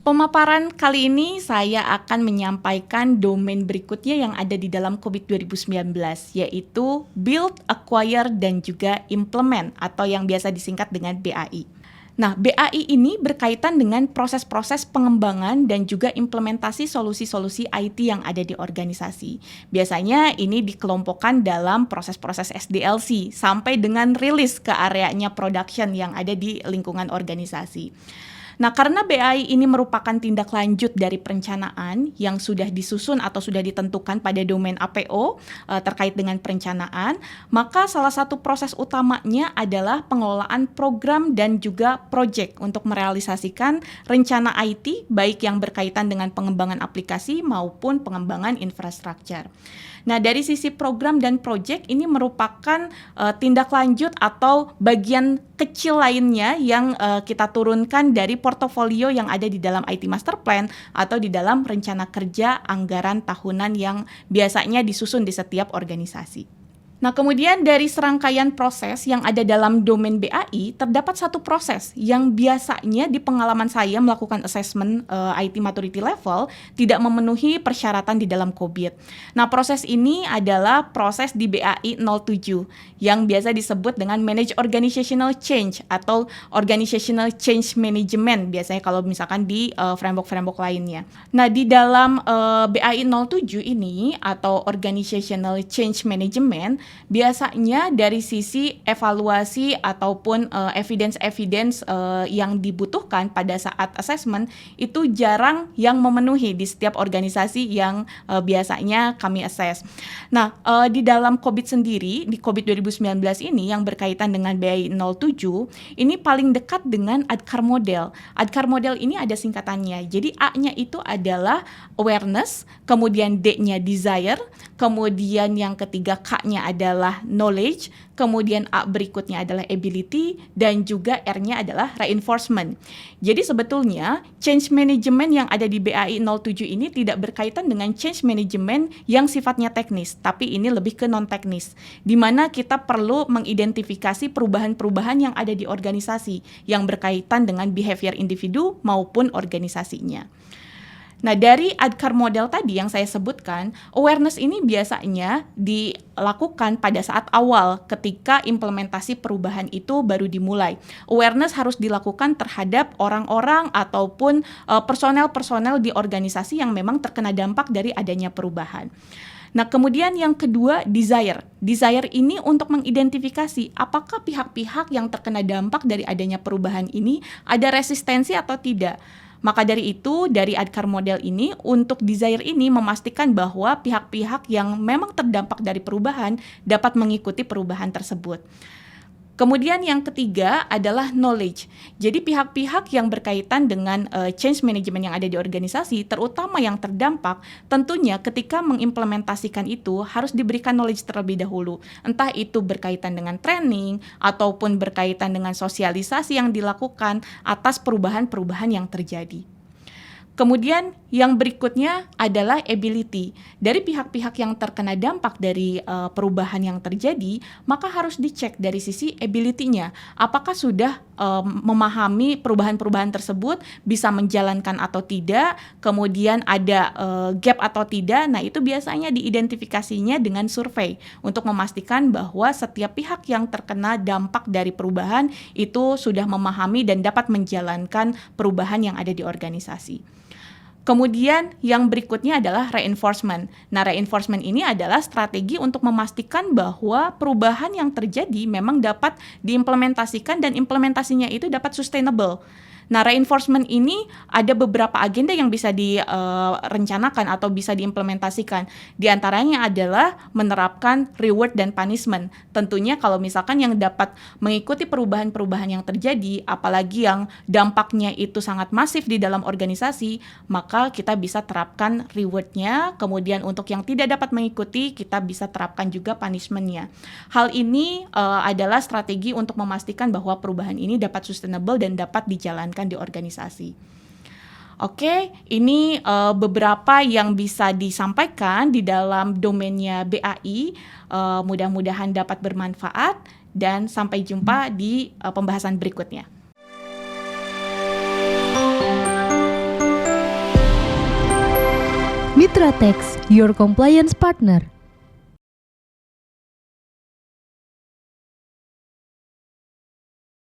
Pemaparan kali ini saya akan menyampaikan domain berikutnya yang ada di dalam COVID 2019, yaitu Build, Acquire, dan juga Implement atau yang biasa disingkat dengan BAI. Nah, BAI ini berkaitan dengan proses-proses pengembangan dan juga implementasi solusi-solusi IT yang ada di organisasi. Biasanya ini dikelompokkan dalam proses-proses SDLC sampai dengan rilis ke areanya production yang ada di lingkungan organisasi. Nah, karena BAI ini merupakan tindak lanjut dari perencanaan yang sudah disusun atau sudah ditentukan pada domain APO terkait dengan perencanaan, maka salah satu proses utamanya adalah pengelolaan program dan juga proyek untuk merealisasikan rencana IT baik yang berkaitan dengan pengembangan aplikasi maupun pengembangan infrastruktur. Nah, dari sisi program dan proyek ini merupakan tindak lanjut atau bagian kecil lainnya yang kita turunkan dari portofolio yang ada di dalam IT Master Plan atau di dalam rencana kerja anggaran tahunan yang biasanya disusun di setiap organisasi. Nah, kemudian dari serangkaian proses yang ada dalam domain BAI, terdapat satu proses yang biasanya di pengalaman saya melakukan assessment IT maturity level tidak memenuhi persyaratan di dalam COVID. Nah, proses ini adalah proses di BAI 07 yang biasa disebut dengan Manage Organizational Change atau Organizational Change Management, biasanya kalau misalkan di framework-framework lainnya. Nah, di dalam BAI 07 ini atau Organizational Change Management, biasanya dari sisi evaluasi ataupun evidence-evidence yang dibutuhkan pada saat assessment itu jarang yang memenuhi di setiap organisasi yang biasanya kami assess. Nah, di dalam COVID sendiri, di COVID 2019 ini yang berkaitan dengan BAI 07, ini paling dekat dengan ADKAR model. ADKAR model ini ada singkatannya. Jadi A-nya itu adalah awareness, kemudian D-nya desire, kemudian yang ketiga K-nya adalah knowledge, kemudian A berikutnya adalah ability, dan juga R-nya adalah reinforcement. Jadi sebetulnya change management yang ada di BAI 07 ini tidak berkaitan dengan change management yang sifatnya teknis, tapi ini lebih ke non-teknis, di mana kita perlu mengidentifikasi perubahan-perubahan yang ada di organisasi yang berkaitan dengan behavior individu maupun organisasinya. Nah, dari ADKAR model tadi yang saya sebutkan, awareness ini biasanya dilakukan pada saat awal ketika implementasi perubahan itu baru dimulai. Awareness harus dilakukan terhadap orang-orang ataupun personel-personel di organisasi yang memang terkena dampak dari adanya perubahan. Nah, kemudian yang kedua, desire. Desire ini untuk mengidentifikasi apakah pihak-pihak yang terkena dampak dari adanya perubahan ini ada resistensi atau tidak. Maka dari itu, dari ADKAR model ini, untuk desire ini memastikan bahwa pihak-pihak yang memang terdampak dari perubahan dapat mengikuti perubahan tersebut. Kemudian yang ketiga adalah knowledge. Jadi pihak-pihak yang berkaitan dengan change management yang ada di organisasi, terutama yang terdampak, tentunya ketika mengimplementasikan itu harus diberikan knowledge terlebih dahulu. Entah itu berkaitan dengan training, ataupun berkaitan dengan sosialisasi yang dilakukan atas perubahan-perubahan yang terjadi. Kemudian yang berikutnya adalah ability. Dari pihak-pihak yang terkena dampak dari perubahan yang terjadi, maka harus dicek dari sisi ability-nya. Apakah sudah memahami perubahan-perubahan tersebut, bisa menjalankan atau tidak, kemudian ada gap atau tidak. Nah, itu biasanya diidentifikasinya dengan survei untuk memastikan bahwa setiap pihak yang terkena dampak dari perubahan itu sudah memahami dan dapat menjalankan perubahan yang ada di organisasi. Kemudian yang berikutnya adalah reinforcement. Nah, reinforcement ini adalah strategi untuk memastikan bahwa perubahan yang terjadi memang dapat diimplementasikan dan implementasinya itu dapat sustainable. Nah, reinforcement ini ada beberapa agenda yang bisa direncanakan atau bisa diimplementasikan. Di antaranya adalah menerapkan reward dan punishment. Tentunya kalau misalkan yang dapat mengikuti perubahan-perubahan yang terjadi, apalagi yang dampaknya itu sangat masif di dalam organisasi, maka kita bisa terapkan reward-nya. Kemudian untuk yang tidak dapat mengikuti, kita bisa terapkan juga punishment-nya. Hal ini adalah strategi untuk memastikan bahwa perubahan ini dapat sustainable dan dapat dijalankan di organisasi. Oke, ini beberapa yang bisa disampaikan di dalam domainnya BAI. Mudah-mudahan dapat bermanfaat dan sampai jumpa di pembahasan berikutnya. Mitra Tax, your compliance partner.